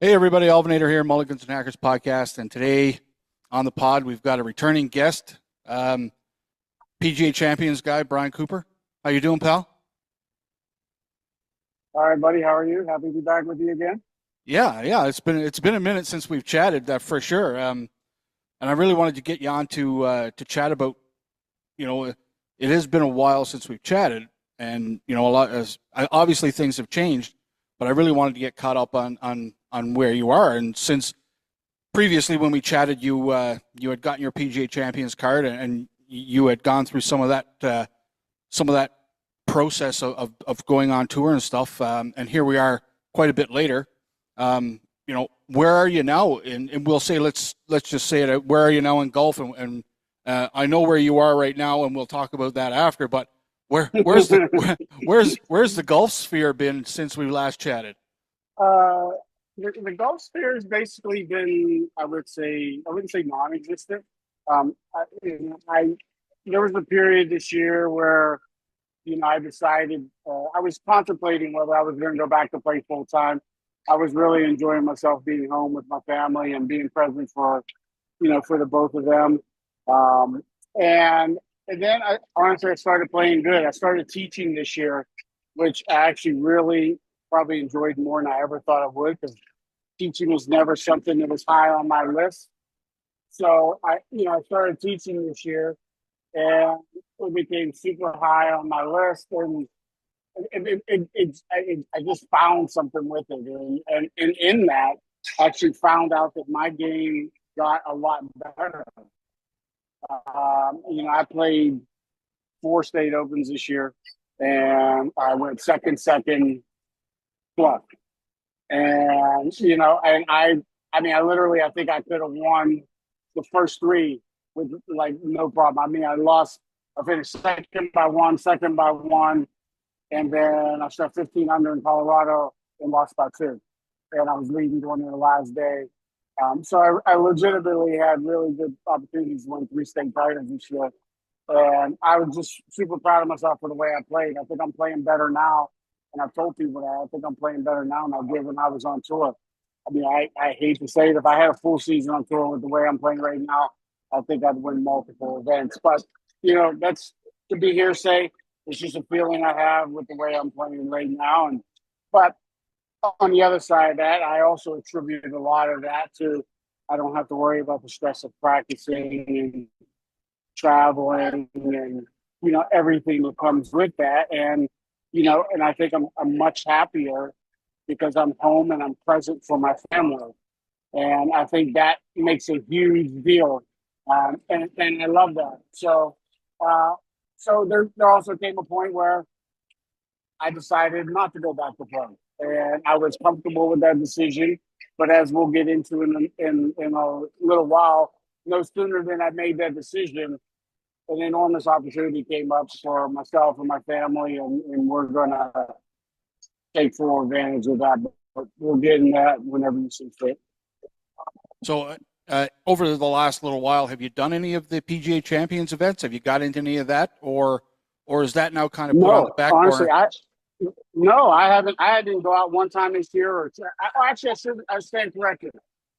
Hey everybody, Alvinator here, Mulligans and Hackers podcast, and today on the pod we've got a returning guest, PGA Champions guy, Brian Cooper. How you doing, pal? All right, buddy. How are you? Happy to be back with you again. Yeah. It's been a minute since we've chatted, for sure. And I really wanted to get you on to chat about, it has been a while since we've chatted, and a lot as obviously things have changed, but I really wanted to get caught up on where you are, and since previously when we chatted, you had gotten your PGA Champions card, and you had gone through some of that process of going on tour and stuff. And here we are, quite a bit later. Where are you now? And we'll say let's just say it. Where are you now in golf? And I know where you are right now, and we'll talk about that after. But where's the where's the golf sphere been since we last chatted? uh, the Gulf sphere has basically been, I wouldn't say non-existent. I there was a period this year where I decided I was contemplating whether I was going to go back to play full time. I was really enjoying myself being home with my family and being present for the both of them. Um, and and then I started playing good. I started teaching this year, which I actually really probably enjoyed more than I ever thought I would, because teaching was never something that was high on my list. So I started teaching this year, and it became super high on my list, and I just found something with it, and in that, I actually found out that my game got a lot better. I played four state opens this year, and I went second plus. And I literally, I think I could have won the first three with like no problem. I mean, I finished second by one, and then I shot 15 under in Colorado and lost by two. And I was leading going into the last day. So I legitimately had really good opportunities to win three state titles this year. And I was just super proud of myself for the way I played. I think I'm playing better now. And I've told people that I think I'm playing better now than I did when I was on tour. I mean, I hate to say it. If I had a full season on tour with the way I'm playing right now, I think I'd win multiple events. But, that's to be hearsay. It's just a feeling I have with the way I'm playing right now. But on the other side of that, I also attribute a lot of that to I don't have to worry about the stress of practicing and traveling and everything that comes with that. And I think I'm much happier because I'm home and I'm present for my family. And I think that makes a huge deal. And I love that. Uh, so there also came a point where I decided not to go back to play. And I was comfortable with that decision. But as we'll get into in a little while, no sooner than I made that decision, an enormous opportunity came up for myself and my family, and we're going to take full advantage of that. But we'll get in that whenever you see fit. So, over the last little while, have you done any of the PGA Champions events? Have you got into any of that, or is that now kind of put on the No, back honestly, burner? I haven't. I didn't go out one time this year. I stand corrected.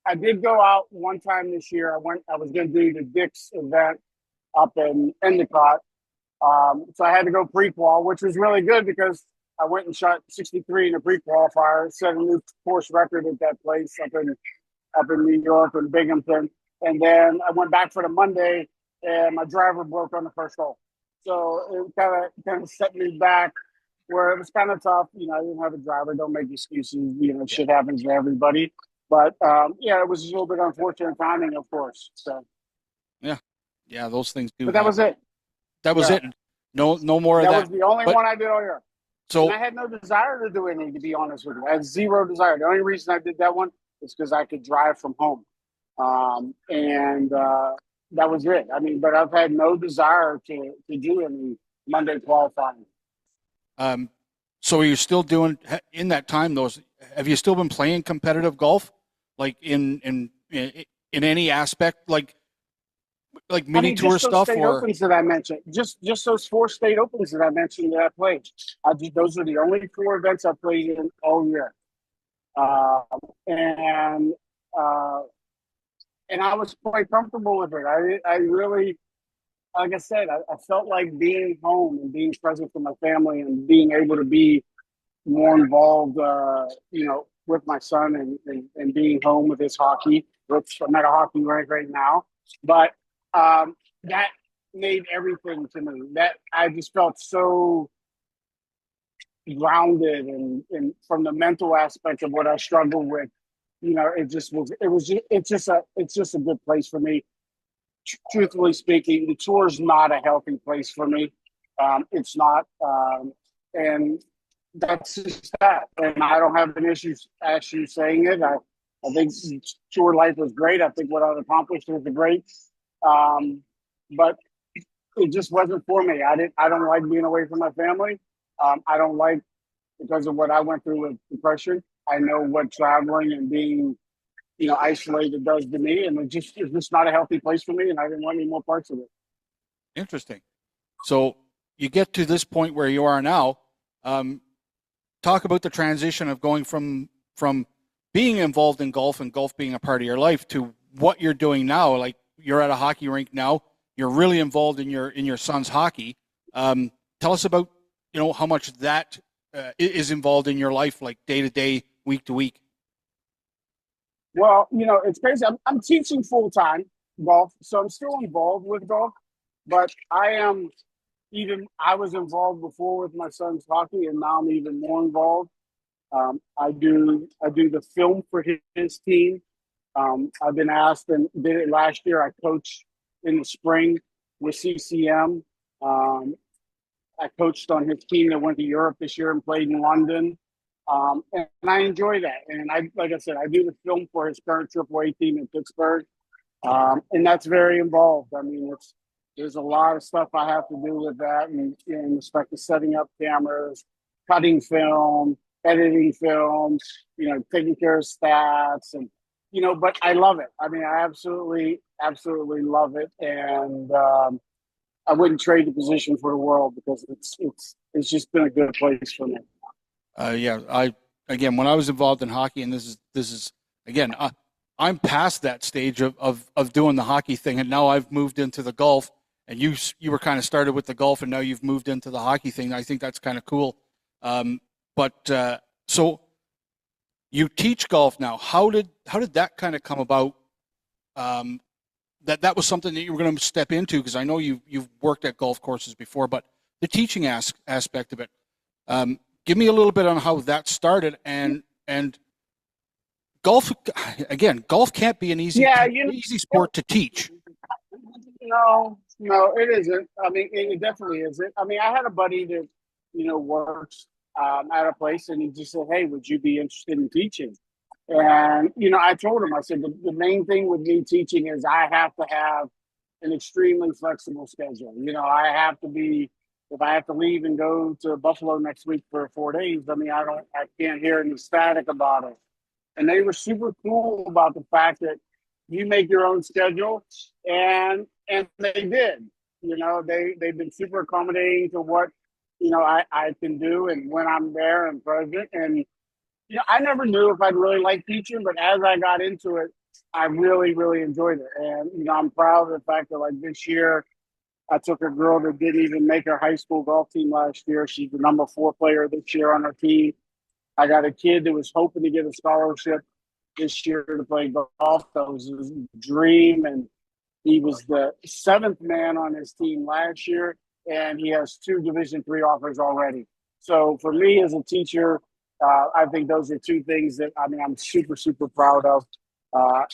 I did go out one time this year. I was going to do the Dick's event up in Endicott. So I had to go pre-qual, which was really good because I went and shot 63 in a pre-qualifier, set a new course record at that place up in New York and Binghamton. And then I went back for the Monday, and my driver broke on the first hole. So it kind of set me back where it was kind of tough. I didn't have a driver. Don't make excuses. Yeah, Shit happens to everybody. But yeah, it was a little bit unfortunate timing, of course. So, yeah, yeah. Those things do but that was happen. it. That was Yeah, it. No more of that was that. the only But one I did all year. And so I had no desire to do any, to be honest with you. I had zero desire. The only reason I did that one is because I could drive from home. And that was it. I mean, but I've had no desire to do any Monday qualifying. Um, so you're still doing in that time those? Have you still been playing competitive golf, like in any aspect, like I mini mean, tour just those stuff, state or opens that I mentioned, just those four state opens that I mentioned that I played. Those are the only four events I played in all year. uh, and uh, and I was quite comfortable with it. I really, like I said, I felt like being home and being present for my family and being able to be more involved, with my son and being home with his hockey. Which I'm at a hockey rink right now, but that made everything to me. That I just felt so grounded and from the mental aspect of what I struggled with. It's just a good place for me. Truthfully speaking, the tour is not a healthy place for me. It's not, and that's just that. And I don't have an issue actually saying it. I think tour life was great. I think what I've accomplished was great, um, but it just wasn't for me. I don't like being away from my family. I don't like because of what I went through with depression. I know what traveling and being isolated does to me, and it's just not a healthy place for me, and I didn't want any more parts of it. Interesting. So you get to this point where you are now. Um, Talk about the transition of going from being involved in golf and golf being a part of your life to what you're doing now. Like you're at a hockey rink now. You're really involved in your son's hockey. Tell us about how much that is involved in your life, like day to day, week to week. Well, it's crazy. I'm teaching full time golf, so I'm still involved with golf, but I was involved before with my son's hockey, and now I'm even more involved. I do the film for his team. I've been asked and did it last year. I coached in the spring with CCM. Um, I coached on his team that went to Europe this year and played in London. And I enjoy that. And like I said, I do the film for his current AAA team in Pittsburgh. And that's very involved. I mean, there's a lot of stuff I have to do with that and in respect to setting up cameras, cutting film, editing films, taking care of stats but I love it. I mean, I absolutely, absolutely love it. And I wouldn't trade the position for the world because it's just been a good place for me. Yeah, I again when I was involved in hockey, and this is again, I'm past that stage of doing the hockey thing, and now I've moved into the golf. And you were kind of started with the golf, and now you've moved into the hockey thing. I think that's kind of cool. But so you teach golf now. How did that kind of come about? Um, that was something that you were going to step into because I know you've worked at golf courses before, but the teaching aspect of it. Um, Give me a little bit on how that started and golf again. Golf can't be an Yeah, easy sport to teach. no, it isn't. I mean, it definitely isn't. I mean, I had a buddy that works at a place, and he just said, "Hey, would you be interested in teaching?" And I told him, I said, the main thing with me teaching is I have to have an extremely flexible schedule. I have to be if I have to leave and go to Buffalo next week for 4 days. I mean, I can't hear any static about it. And they were super cool about the fact that you make your own schedule, and they did. They've been super accommodating to what I can do and when I'm there and present. And I never knew if I'd really like teaching, but as I got into it, I really, really enjoyed it. And I'm proud of the fact that like this year, I took a girl that didn't even make her high school golf team last year. She's the number 4 player this year on her team. I got a kid that was hoping to get a scholarship this year to play golf. That was his dream, and he was the 7th man on his team last year, and he has 2 Division III offers already. So for me as a teacher, I think those are 2 things that I'm super super proud of.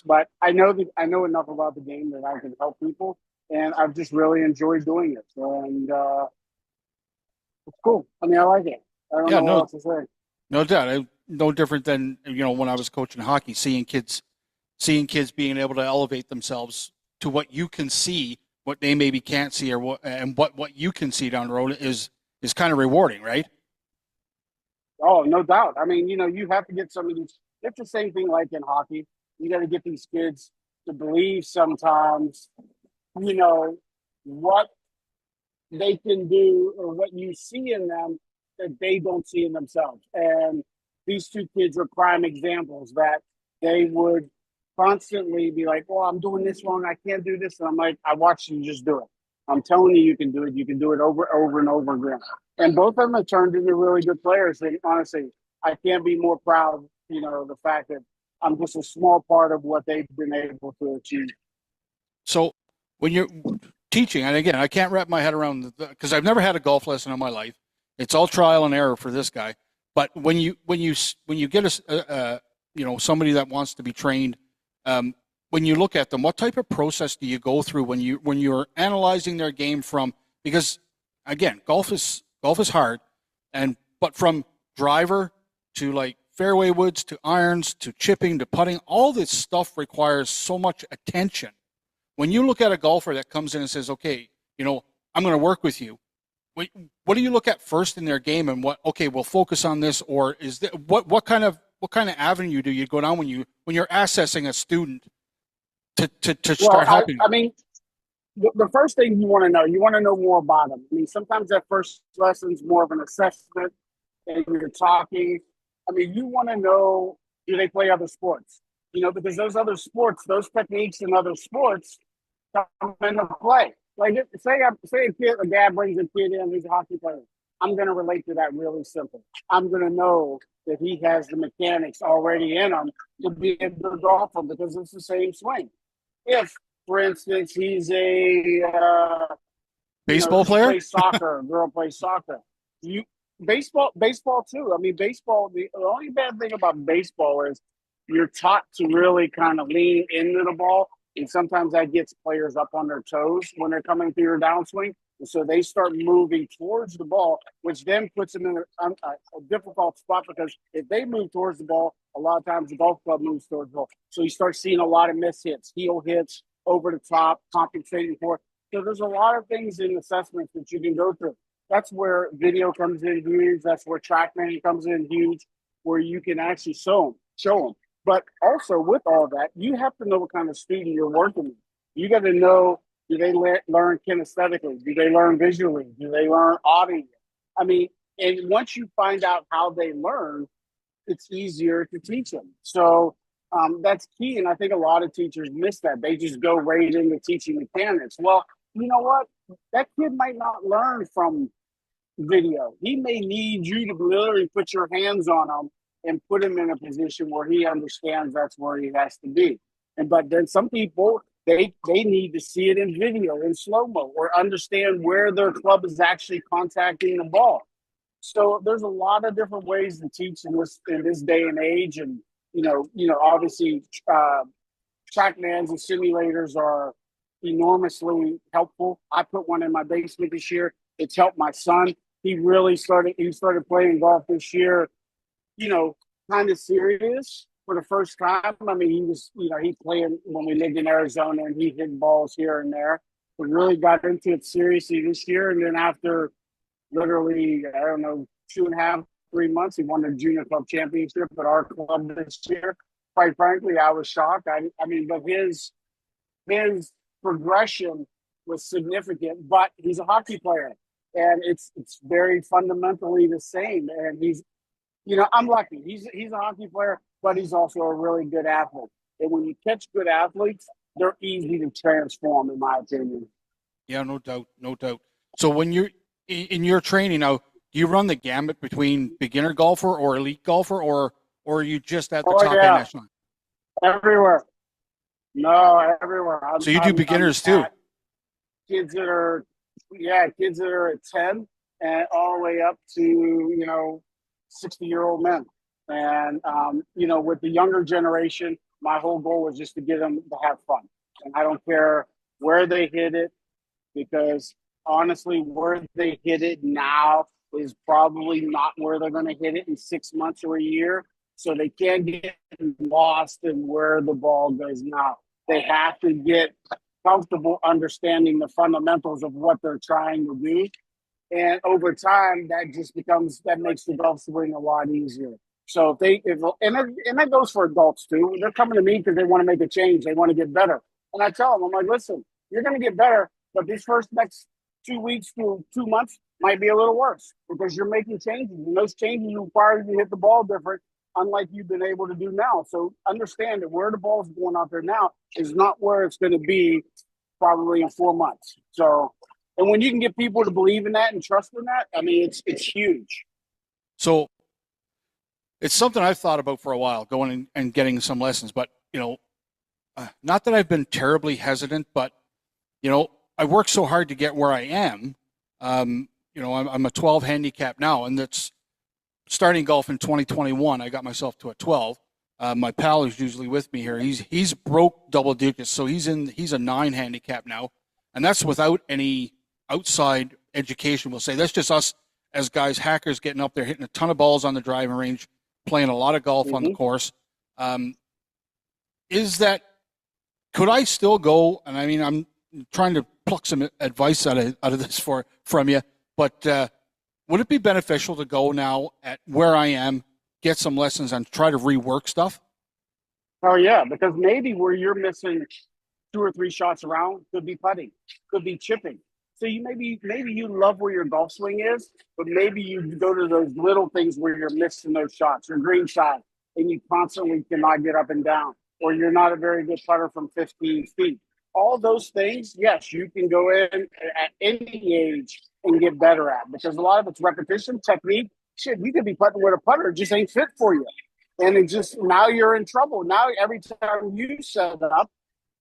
But I know enough about the game that I can help people, and I've just really enjoyed doing it. And it's cool. I mean, I like it. I don't Yeah, know what no, else to say. no doubt. No different than when I was coaching hockey, seeing kids being able to elevate themselves to what you can see, what they maybe can't see, or what you can see down the road is kind of rewarding, right? Oh, no doubt. I mean, you have to get some of these. It's the same thing like in hockey. You got to get these kids to believe sometimes, you know, what they can do or what you see in them that they don't see in themselves. And these two kids are prime examples that they would constantly be like, "Oh, I'm doing this wrong. I can't do this." And I'm like, "I watched you just do it. I'm telling you, you can do it. You can do it over and over again." And both of them have turned into really good players. And honestly, I can't be more proud, the fact that I'm just a small part of what they've been able to achieve. So when you're teaching, and again, I can't wrap my head around because I've never had a golf lesson in my life. It's all trial and error for this guy. But when you get somebody that wants to be trained, when you look at them, what type of process do you go through when you're analyzing their game from? Because again, golf is hard, but from driver to like fairway woods to irons to chipping to putting, all this stuff requires so much attention. When you look at a golfer that comes in and says, "Okay, I'm going to work with you," what do you look at first in their game, and we'll focus on this, or is that, what kind of avenue do you go down when you're assessing a student to start helping them? I mean, the first thing you want to know more about them. I mean, sometimes that first lesson's more of an assessment, and you're talking. I mean, you want to know, do they play other sports? Because those other sports, those techniques in other sports come into play. Like, say a dad brings a kid in who's a hockey player. I'm going to relate to that really simple. I'm going to know that he has the mechanics already in him to be a good golfer because it's the same swing. If, for instance, he's a baseball player, plays soccer, girl plays soccer. Baseball too. I mean, baseball. The only bad thing about baseball is you're taught to really kind of lean into the ball, and sometimes that gets players up on their toes when they're coming through your downswing. And so they start moving towards the ball, which then puts them in a difficult spot because if they move towards the ball, a lot of times the golf club moves towards the ball. So you start seeing a lot of miss hits, heel hits, over the top, compensating for it. So there's a lot of things in assessments that you can go through. That's where video comes in huge. That's where TrackMan comes in huge, where you can actually show them. But also with all that, you have to know what kind of student you're working with. You got to know, do they learn kinesthetically? Do they learn visually? Do they learn audio? I mean, and once you find out how they learn, it's easier to teach them. So that's key. And I think a lot of teachers miss that. They just go right into teaching mechanics. Well, you know what? That kid might not learn from video. He may need you to literally put your hands on him and put him in a position where he understands that's where he has to be. But then some people, they need to see it in video, in slow-mo, or understand where their club is actually contacting the ball. So there's a lot of different ways to teach in this day and age. And, obviously TrackMans and simulators are enormously helpful. I put one in my basement this year. It's helped my son. He started playing golf this year, kind of serious for the first time. I mean, he was, he played when we lived in Arizona and he hit balls here and there. We really got into it seriously this year. And then after literally, 2.5, 3 months, he won the junior club championship at our club this year. Quite frankly, I was shocked. But his progression was significant, but he's a hockey player and it's very fundamentally the same. And he's, I'm lucky. He's a hockey player, but he's also a really good athlete. And when you catch good athletes, they're easy to transform, in my opinion. Yeah, no doubt. So when you're in your training now, do you run the gamut between beginner golfer or elite golfer, or are you just at the top end national? Everywhere. No, everywhere. So you do beginners too? Kids that are at 10 and all the way up to, 60-year-old men. And, with the younger generation, my whole goal was just to get them to have fun. And I don't care where they hit it, because honestly, where they hit it now is probably not where they're going to hit it in 6 months or a year. So they can't get lost in where the ball goes now. They have to get comfortable understanding the fundamentals of what they're trying to do. And over time, that makes the golf swing a lot easier. So and that goes for adults too. They're coming to me because they want to make a change. They want to get better. And I tell them, I'm like, listen, you're going to get better, but these next 2 weeks to 2 months might be a little worse because you're making changes. And those changes require you to hit the ball different. unlike you've been able to do now. So understand that where the ball's going out there now is not where it's going to be probably in 4 months. So, and when you can get people to believe in that and trust in that, I mean, it's huge. So it's something I've thought about for a while, going and getting some lessons. But, not that I've been terribly hesitant, but, I worked so hard to get where I am. I'm a 12 handicap now, and that's starting golf in 2021. I got myself to a 12. My pal who's usually with me here, he's broke double digits, so he's a 9 handicap now, and that's without any outside education. We'll say that's just us as guys, hackers, getting up there, hitting a ton of balls on the driving range, playing a lot of golf on the course. Could I still go? And I mean, I'm trying to pluck some advice out of this from you, but would it be beneficial to go now at where I am, get some lessons, and try to rework stuff? Oh yeah, because maybe where you're missing 2 or 3 shots around could be putting, could be chipping. So you maybe you love where your golf swing is, but maybe you go to those little things where you're missing those shots, your green shot, and you constantly cannot get up and down, or you're not a very good putter from 15 feet. All those things, yes, you can go in at any age and get better at, because a lot of it's repetition, technique. Shit, you could be putting with a putter, it just ain't fit for you. And it just, now you're in trouble. Now every time you set up,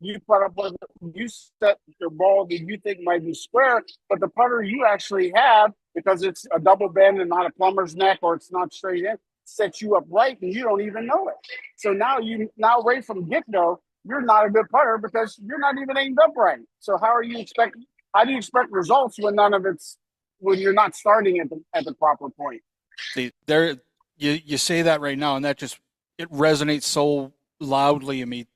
you set the ball that you think might be square, but the putter you actually have, because it's a double bend and not a plumber's neck, or it's not straight in, sets you up right and you don't even know it. So now right from get-go, you're not a good putter because you're not even aimed up right. So how do you expect results when when you're not starting at the proper point? See, you say that right now, and that it resonates so loudly in me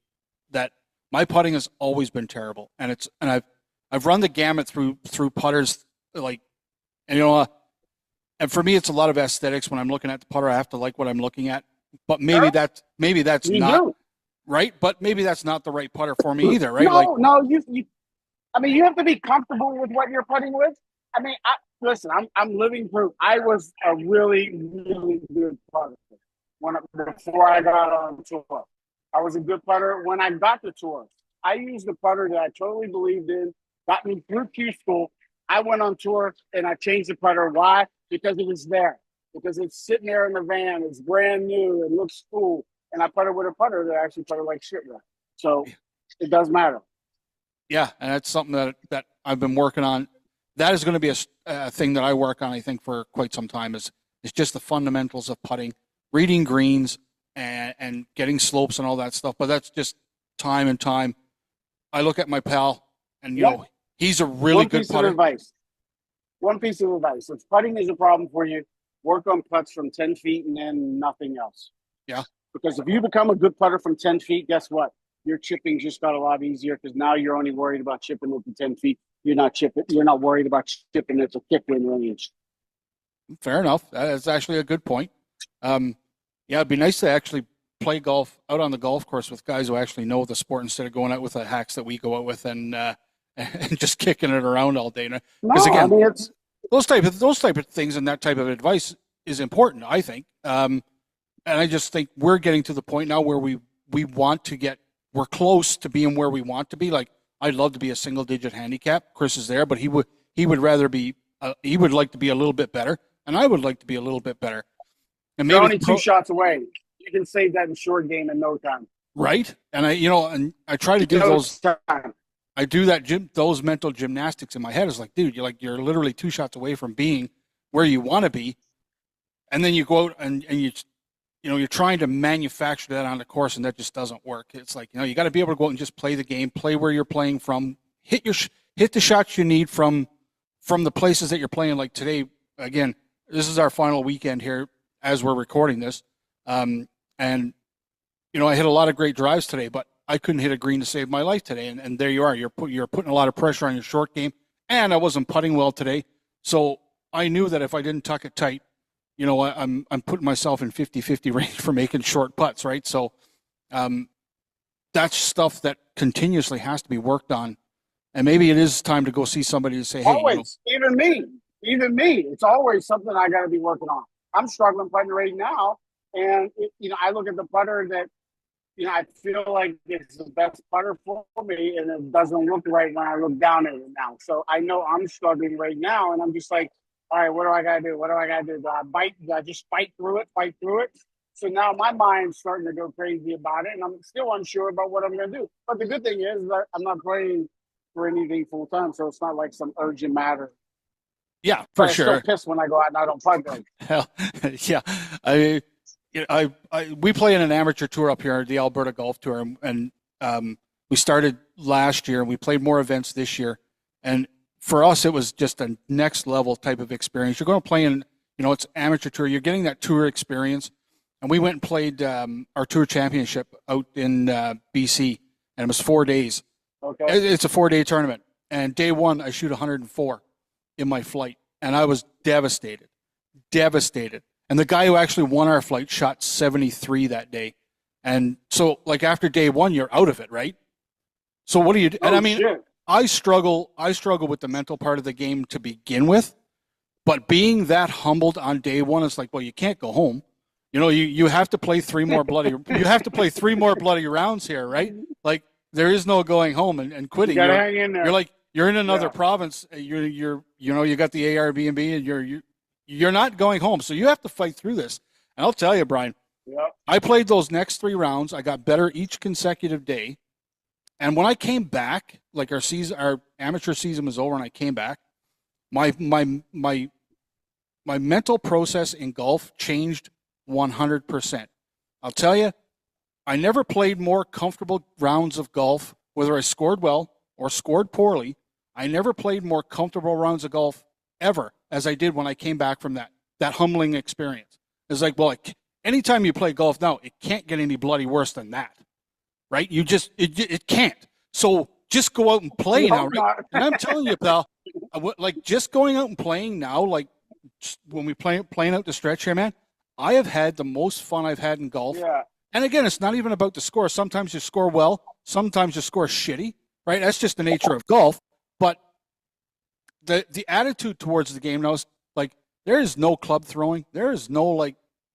that my putting has always been terrible, and I've run the gamut through putters, and for me it's a lot of aesthetics. When I'm looking at the putter, I have to like what I'm looking at, but maybe that's You not do. right. But maybe that's not the right putter for me either, right? No, you have to be comfortable with what you're putting with. I mean, listen, I'm living proof. I was a really, really good putter before I got on tour. I was a good putter when I got the tour. I used the putter that I totally believed in, got me through Q school. I went on tour and I changed the putter. Why? Because it was there. Because it's sitting there in the van. It's brand new. It looks cool. And I putted with a putter that I actually putted like shit with. So it does matter. Yeah, and that's something that I've been working on. That is going to be a thing that I work on, I think, for quite some time, is just the fundamentals of putting, reading greens, and getting slopes and all that stuff. But that's just time and time. I look at my pal, and he's a really good putter. One piece of advice: if putting is a problem for you, work on putts from 10 feet and then nothing else. Yeah. Because if you become a good putter from 10 feet, guess what? Your chipping just got a lot easier, because now you're only worried about chipping it to 10 feet. You're not worried about chipping it to kick-in range. Fair enough. That's actually a good point. It'd be nice to actually play golf out on the golf course with guys who actually know the sport, instead of going out with the hacks that we go out with and just kicking it around all day. Because again, those type of things and that type of advice is important, I think. And I just think we're getting to the point now where we want to we're close to being where we want to be. Like, I'd love to be a single digit handicap. Chris is there, but he would rather be, he would like to be a little bit better, and I would like to be a little bit better. And maybe you're only 2 shots away. You can save that in short game in no time. Right. And I try to do I do those mental gymnastics in my head. It's like, dude, you're literally 2 shots away from being where you want to be. And then you go out and you're trying to manufacture that on the course, and that just doesn't work. It's like, you got to be able to go out and just play the game, play where you're playing from, hit the shots you need from the places that you're playing. Like today, again, this is our final weekend here as we're recording this. And I hit a lot of great drives today, but I couldn't hit a green to save my life today. And there you are. You're putting a lot of pressure on your short game, and I wasn't putting well today. So I knew that if I didn't tuck it tight, I'm putting myself in 50-50 range for making short putts, right? So that's stuff that continuously has to be worked on. And maybe it is time to go see somebody to say, hey. Always. Even me. It's always something I got to be working on. I'm struggling putting right now And I look at the putter that I feel like it's the best putter for me, and it doesn't look right when I look down at it now. So I know I'm struggling right now, and I'm just like, all right, what do I gotta do? What do I gotta do? Do I bite? Do I just fight through it? Fight through it? So now my mind's starting to go crazy about it, and I'm still unsure about what I'm gonna do. But the good thing is that I'm not playing for anything full time, so it's not like some urgent matter. Yeah, for But I'm still sure. pissed when I go out and I don't putt right. Hell, yeah. We play in an amateur tour up here, the Alberta Golf Tour, and we started last year, and we played more events this year. And for us, it was just a next level type of experience. You're going to play in, it's amateur tour. You're getting that tour experience. And we went and played our tour championship out in BC, and it was 4 days. Okay. It's a 4-day tournament, and day one I shoot 104 in my flight, and I was devastated. And the guy who actually won our flight shot 73 that day. And so, like, after day one, you're out of it, right? So what do you do? And I mean, shit. I struggle with the mental part of the game to begin with, but being that humbled on day one, it's like, well, you can't go home. You have to play three more bloody rounds here, right? Like, there is no going home and quitting. You gotta hang in there. You're in another province. You got the Airbnb, and you're not going home. So you have to fight through this. And I'll tell you, Brian, I played those next 3 rounds. I got better each consecutive day. And when I came back, like our amateur season was over, and I came back, my mental process in golf changed 100%. I'll tell you, I never played more comfortable rounds of golf, whether I scored well or scored poorly. I never played more comfortable rounds of golf ever as I did when I came back from that humbling experience. It's like, well, anytime you play golf now, it can't get any bloody worse than that, right? It can't. So just go out and play now, right? And I'm telling you, pal, like, just going out and playing now, like, when we playing out the stretch here, man, I have had the most fun I've had in golf. Yeah. And again, it's not even about the score. Sometimes you score well, sometimes you score shitty, right? That's just the nature of golf. But the attitude towards the game now is like, there is no club throwing. There is no, like,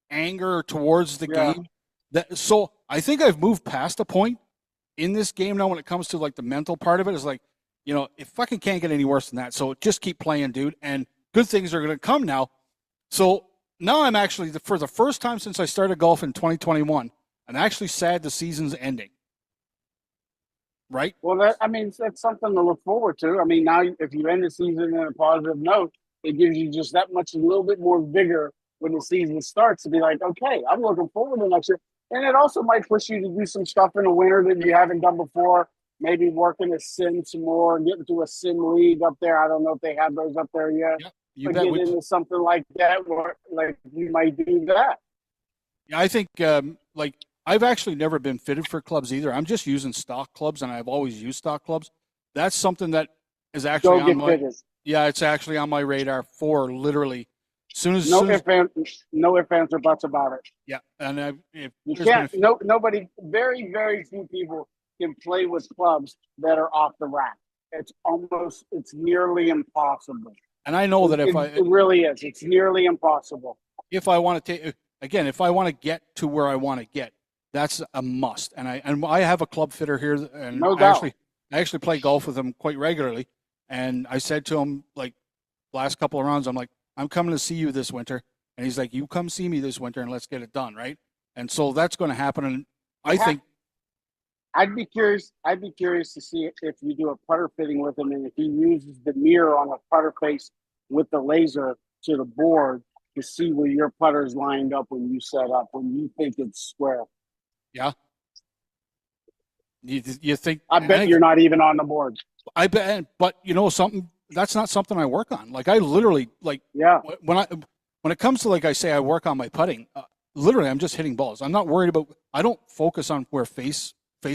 anger towards the game. So I think I've moved past a point in this game now when it comes to, like, the mental part of it. Is like, it fucking can't get any worse than that. So just keep playing, dude. And good things are going to come now. So now I'm actually, for the first time since I started golf in 2021, I'm actually sad the season's ending. Right? Well, that's something to look forward to. I mean, now if you end the season on a positive note, it gives you just that much, a little bit more vigor when the season starts to be like, okay, I'm looking forward to next year. And it also might push you to do some stuff in the winter that you haven't done before. Maybe working a sim some more, get into a sim league up there. I don't know if they have those up there yet. Yeah, you but bet. Get into something like that, where, like, you might do that. Yeah, I think, like, I've actually never been fitted for clubs either. I'm just using stock clubs, and I've always used stock clubs. That's something that is actually on my fitted. Yeah, it's actually on my radar for literally as soon as no ifs, ands, or buts about it. Yeah, and you can't. Nobody. Very, very few people can play with clubs that are off the rack. It's nearly impossible. And I know that it really is. It's nearly impossible. If I want to if I want to get to where I want to get, that's a must. And I have a club fitter here, and no doubt. I actually play golf with him quite regularly. And I said to him, like, last couple of rounds, I'm like, I'm coming to see you this winter. And he's like, you come see me this winter and let's get it done, right? And so that's going to happen. And I think I'd be curious to see if you do a putter fitting with him, and if he uses the mirror on the putter face with the laser to the board to see where your putter's lined up when you set up, when you think it's square. Yeah. You think? I bet you're not even on the board. I bet, but something, that's not something I work on. Like, I literally, like, when it comes to, like I say, I work on my putting. Literally, I'm just hitting balls. I'm not worried about. I don't focus on where face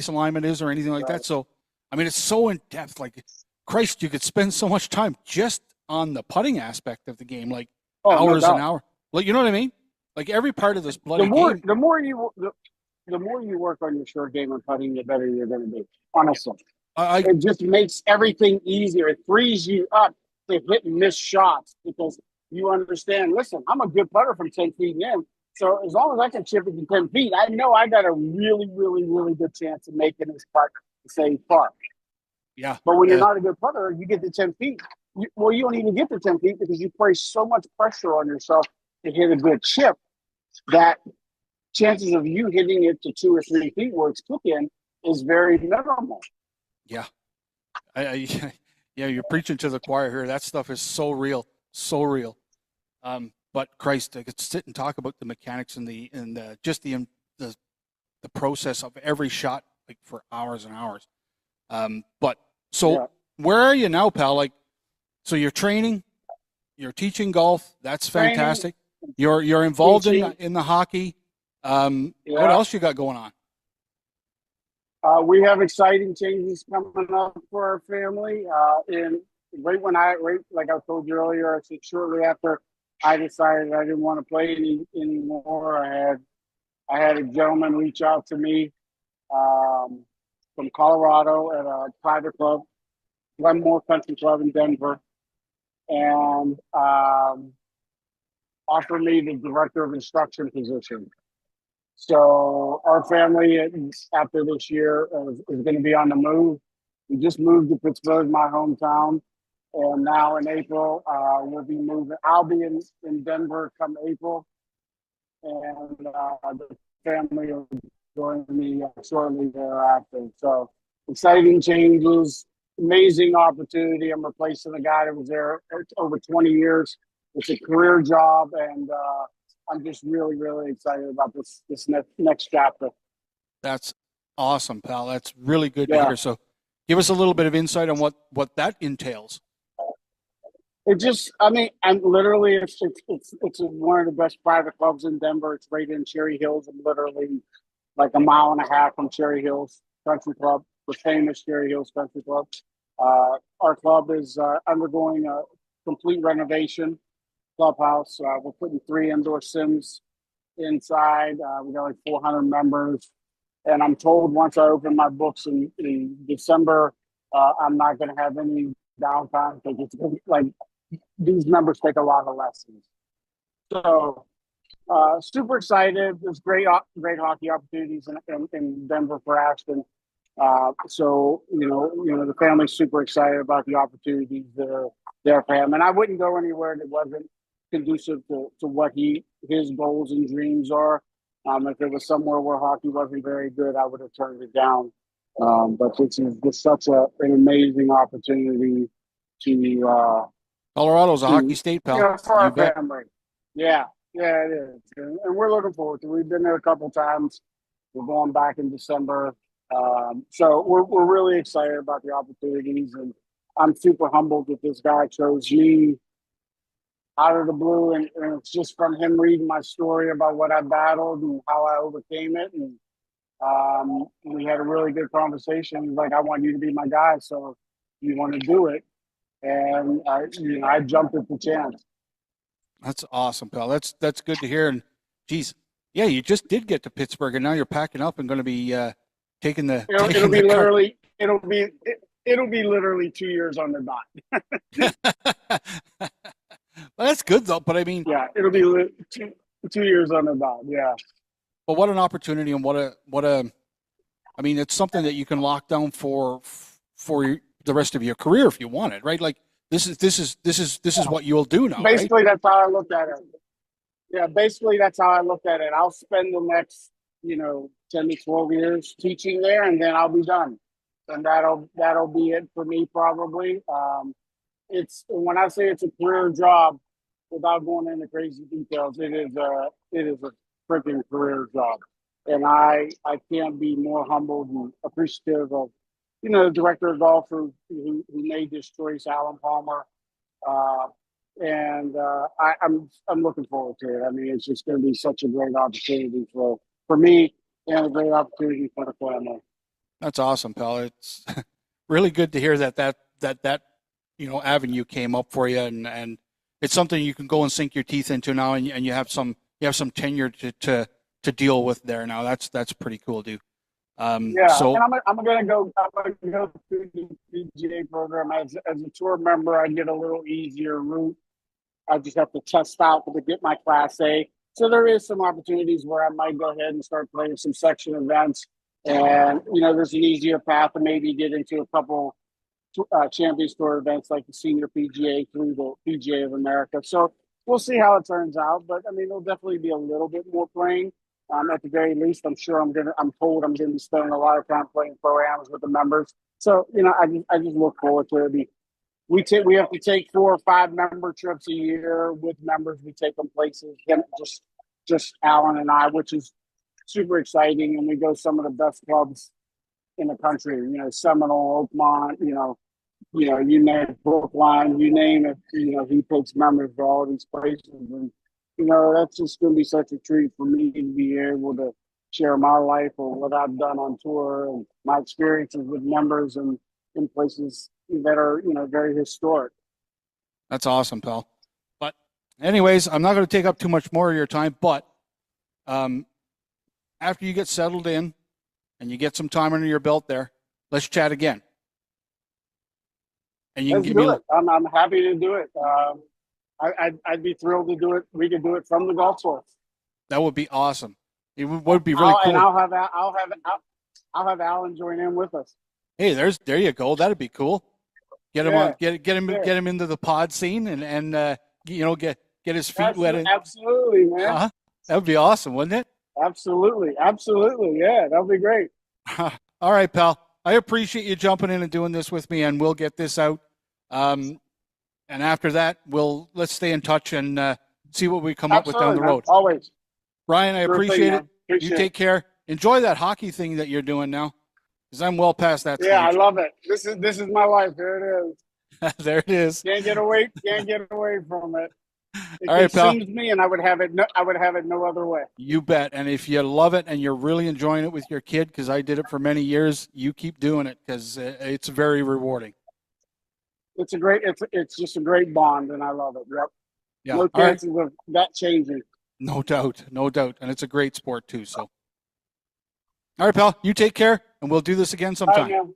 alignment is or anything like that. So, I mean, it's so in depth. Like, Christ, you could spend so much time just on the putting aspect of the game, like hours and hours. Like, you know what I mean? Like, every part of this bloody game. The more you work on your short game and putting, the better you're going to be. Honestly. It just makes everything easier. It frees you up to hit and miss shots because you understand, listen, I'm a good putter from 10 feet in, So as long as I can chip it to 10 feet, I know I got a really, really, really good chance of making this putt to save par. Yeah. But when you're not a good putter, you get to 10 feet. You don't even get to 10 feet because you place so much pressure on yourself to hit a good chip that chances of you hitting it to 2 or 3 feet where it's cooking is very minimal. Yeah. Yeah, you're preaching to the choir here. That stuff is so real, so real. But Christ, I could sit and talk about the mechanics and the process of every shot like for hours and hours. But so Yeah. where are you now, pal? Like, so you're training, you're teaching golf. That's fantastic. You're involved in the hockey. What else you got going on? We have exciting changes coming up for our family. Like I told you earlier, I said shortly after I decided I didn't want to play anymore, I had a gentleman reach out to me from Colorado at a private club, Glenmore Country Club in Denver, and offered me the director of instruction position. So our family, after this year, is going to be on the move. We just moved to Pittsburgh, my hometown, and now in April we'll be moving. I'll be in Denver come April, and the family will join me shortly thereafter. So exciting changes, amazing opportunity. I'm replacing a guy that was there over 20 years. It's a career job, and I'm just really, really excited about this next chapter. That's awesome, pal. That's really good to hear. So give us a little bit of insight on what that entails. I'm literally, it's one of the best private clubs in Denver. It's right in Cherry Hills. I'm literally like a mile and a half from Cherry Hills Country Club, the famous Cherry Hills Country Club. Our club is undergoing a complete renovation clubhouse. We're putting 3 indoor sims inside. We got like 400 members. And I'm told once I open my books in December, I'm not going to have any downtime because it's like these members take a lot of lessons. So super excited. There's great hockey opportunities in Denver for Ashton. So the family's super excited about the opportunities that are there for him. And I wouldn't go anywhere that wasn't conducive to what his goals and dreams are. If it was somewhere where hockey wasn't very good, I would have turned it down. But this is just such an amazing opportunity to Colorado's a hockey state, pal. for our family. Yeah, it is, and we're looking forward to it. We've been there a couple times. We're going back in December, so we're really excited about the opportunities, and I'm super humbled that this guy chose me out of the blue, and it's just from him reading my story about what I battled and how I overcame it, and we had a really good conversation. He's like, "I want you to be my guy, so you want to do it?" And I jumped at the chance. That's awesome, pal. That's good to hear. And geez, yeah, you just did get to Pittsburgh, and now you're packing up and going to be taking the. It'll be literally 2 years on the dot. Well, that's good though. But I mean, yeah, it'll be 2 years on the dot. Yeah. But what an opportunity, and what a. I mean, it's something that you can lock down for the rest of your career if you want it, right? Like this is what you'll do now. Basically, right? That's how I looked at it. Yeah, basically that's how I looked at it. I'll spend the next 10 to 12 years teaching there, and then I'll be done, and that'll be it for me probably. It's when I say it's a career job, without going into crazy details, it is a freaking career job, and I can't be more humbled and appreciative of the director of golf who made this choice, Alan Palmer, and I'm looking forward to it. I mean, it's just going to be such a great opportunity for me and a great opportunity for the family. That's awesome, pal. It's really good to hear that avenue came up for you, and it's something you can go and sink your teeth into now, and you have some tenure to deal with there now. That's pretty cool, dude. So and I'm gonna go through the PGA program as a tour member. I get a little easier route. I just have to test out to get my Class A. So there is some opportunities where I might go ahead and start playing some section events. And, there's an easier path to maybe get into a couple Champions Tour events like the Senior PGA through the PGA of America. So we'll see how it turns out. But I mean, there'll definitely be a little bit more playing. At the very least, I'm sure I'm told I'm gonna be spending a lot of time playing pro-ams with the members. So I just look forward to it. We have to take 4 or 5 member trips a year with members. We take them places, just Alan and I, which is super exciting. And we go some of the best clubs in the country. Seminole, Oakmont. You name it, Brookline, you name it. He takes members to all these places, and that's just going to be such a treat for me to be able to share my life or what I've done on tour and my experiences with members and in places that are very historic. That's awesome, pal. But anyways, I'm not going to take up too much more of your time, but after you get settled in and you get some time under your belt there, let's chat again. And you Let's can give do me it. I'm happy to do it. I'd be thrilled to do it. We could do it from the golf course. That would be awesome. It would be really cool. And I'll have Alan join in with us. Hey, there you go. That'd be cool. Get him on. Get him into the pod scene and get his feet wet. Absolutely, man. That would be awesome, wouldn't it? Absolutely. Yeah, that'd be great. All right, pal. I appreciate you jumping in and doing this with me, and we'll get this out. And after that, let's stay in touch and see what we come up with down the road. Always. Brian, I appreciate it. You take care. Enjoy that hockey thing that you're doing now, because I'm well past that stage. Yeah, I love it. This is my life. There it is. There it is. Can't get away from it. It all right, pal. Consumes me, and I would have it no other way. You bet. And if you love it and you're really enjoying it with your kid, because I did it for many years, you keep doing it because it's very rewarding. It's just a great bond, and I love it. Yep. Yeah. No chances of that changing. No doubt, and it's a great sport too. So, all right, pal. You take care, and we'll do this again sometime. All right,